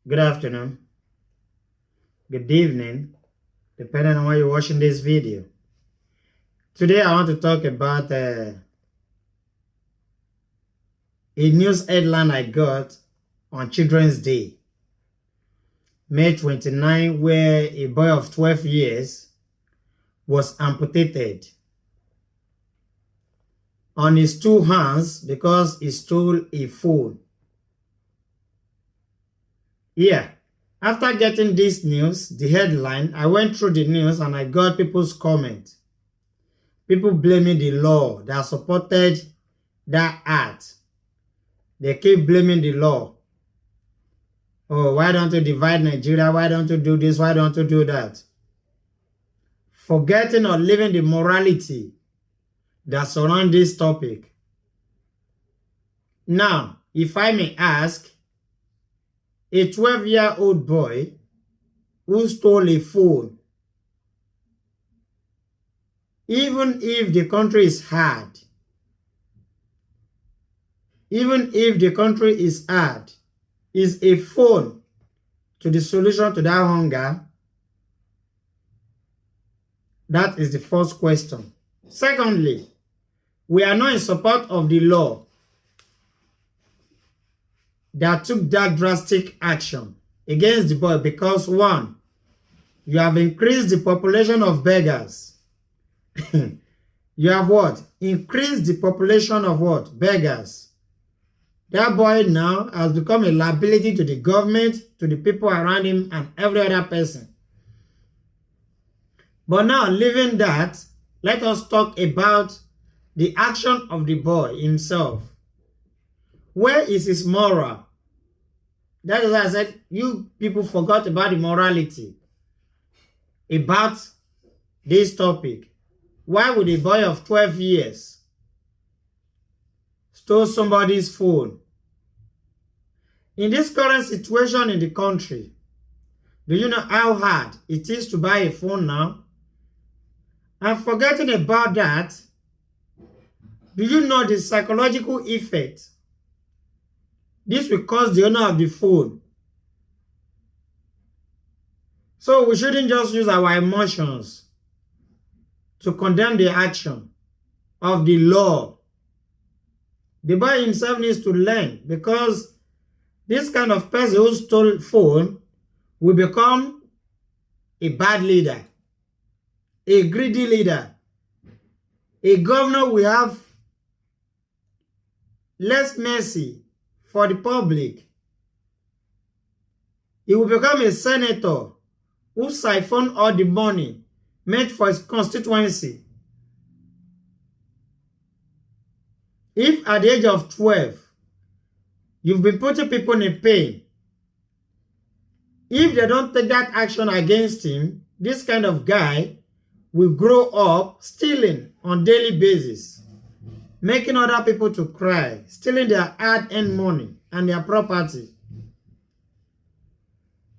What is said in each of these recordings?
good afternoon, good evening, depending on where you're watching this video. Today I want to talk about a news headline I got on Children's Day, May 29, where a boy of 12 years was amputated on his two hands because he stole a phone. Yeah, after getting this news, the headline, I went through the news and I got people's comments. People blaming the law that supported that act. They keep blaming the law. Oh, why don't you divide Nigeria? Why don't you do this? Why don't you do that? Forgetting or leaving the morality that surrounds this topic. Now, if I may ask, a 12-year-old boy who stole a phone, even if the country is hard, is a phone to the solution to that hunger? That is the first question. Secondly, we are not in support of the law that took that drastic action against the boy because, one, you have increased the population of beggars. You have what? Increased the population of what? Beggars. That boy now has become a liability to the government, to the people around him, and every other person. But now, leaving that, let us talk about the action of the boy himself. Where is his moral? That is why I said, you people forgot about the morality about this topic. Why would a boy of 12 years steal somebody's phone? In this current situation in the country, do you know how hard it is to buy a phone now? And forgetting about that, do you know the psychological effect this will cause the owner of the phone? So we shouldn't just use our emotions to condemn the action of the law. The boy himself needs to learn, because this kind of person who stole phone will become a bad leader, a greedy leader. A governor will have less mercy for the public. He will become a senator who siphon all the money meant for his constituency. If at the age of 12, you've been putting people in pain, if they don't take that action against him, this kind of guy will grow up stealing on daily basis, making other people to cry, stealing their hard-earned money and their property.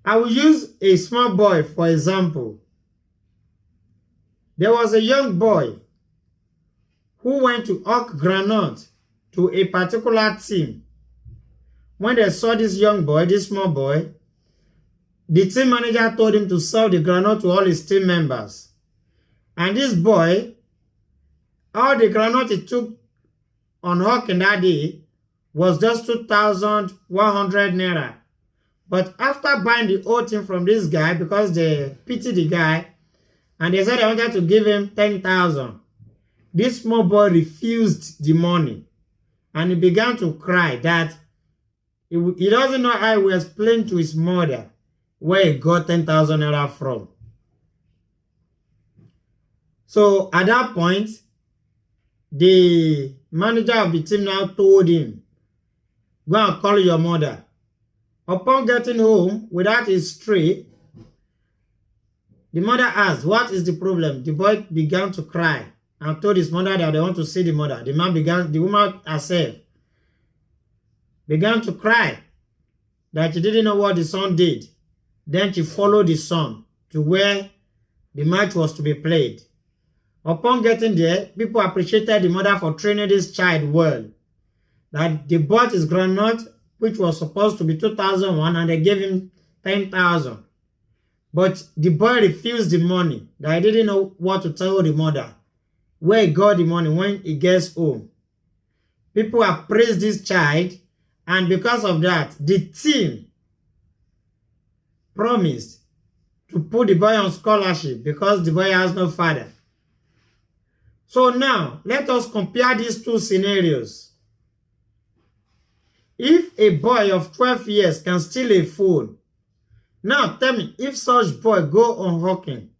I will use a small boy for example. There was a young boy who went to hawk granite to a particular team. When they saw this young boy, this small boy, the team manager told him to sell the granite to all his team members. And this boy, all the granite he took on hawking that day was just 2,100 naira. But after buying the whole thing from this guy, because they pitied the guy, and they said they wanted to give him 10,000, this small boy refused the money. And he began to cry that he doesn't know how he will explain to his mother where he got 10,000 naira from. So at that point, the manager of the team now told him, go and call your mother. Upon getting home without his tray, the mother asked, what is the problem? The boy began to cry and told his mother that they want to see the mother. The woman herself began to cry that she didn't know what the son did. Then she followed the son to where the match was to be played. Upon getting there, people appreciated the mother for training this child well. That they bought his granite, which was supposed to be 2,001, and they gave him 10,000. But the boy refused the money. That he didn't know what to tell the mother. Where he got the money when he gets home. People have praised this child, and because of that, the team promised to put the boy on scholarship because the boy has no father. So now, let us compare these two scenarios. If a boy of 12 years can steal a phone, now tell me, if such boy go on hawking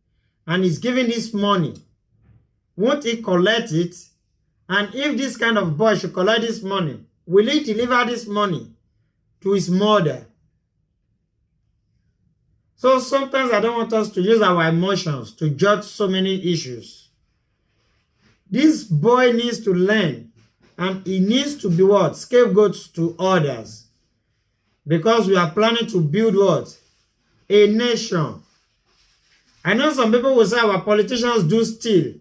and is given this money, won't he collect it? And if this kind of boy should collect this money, will he deliver this money to his mother? So sometimes I don't want us to use our emotions to judge so many issues. This boy needs to learn, and he needs to be what? Scapegoats to others. Because we are planning to build what? A nation. I know some people will say our politicians do steal.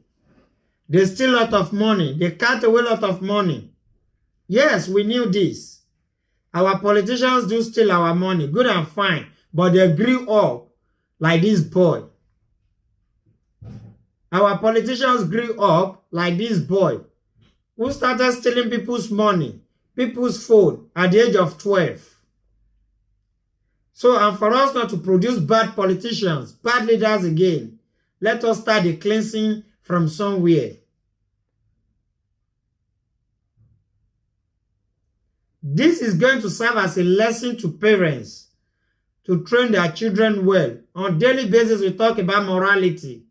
They steal a lot of money. They cut away a lot of money. Yes, we knew this. Our politicians do steal our money. Good and fine. But they grew up like this boy. Our politicians grew up like this boy who started stealing people's money, people's phone at the age of 12. So, and for us not to produce bad politicians, bad leaders again, let us start the cleansing from somewhere. This is going to serve as a lesson to parents to train their children well. On a daily basis, we talk about morality,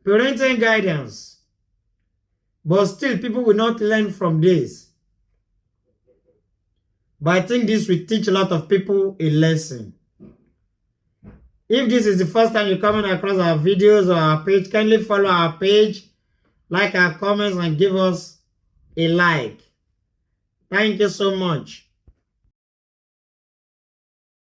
parenting guidance. But still, people will not learn from this. But I think this will teach a lot of people a lesson. If this is the first time you're coming across our videos or our page, kindly follow our page, like our comments, and give us a like. Thank you so much.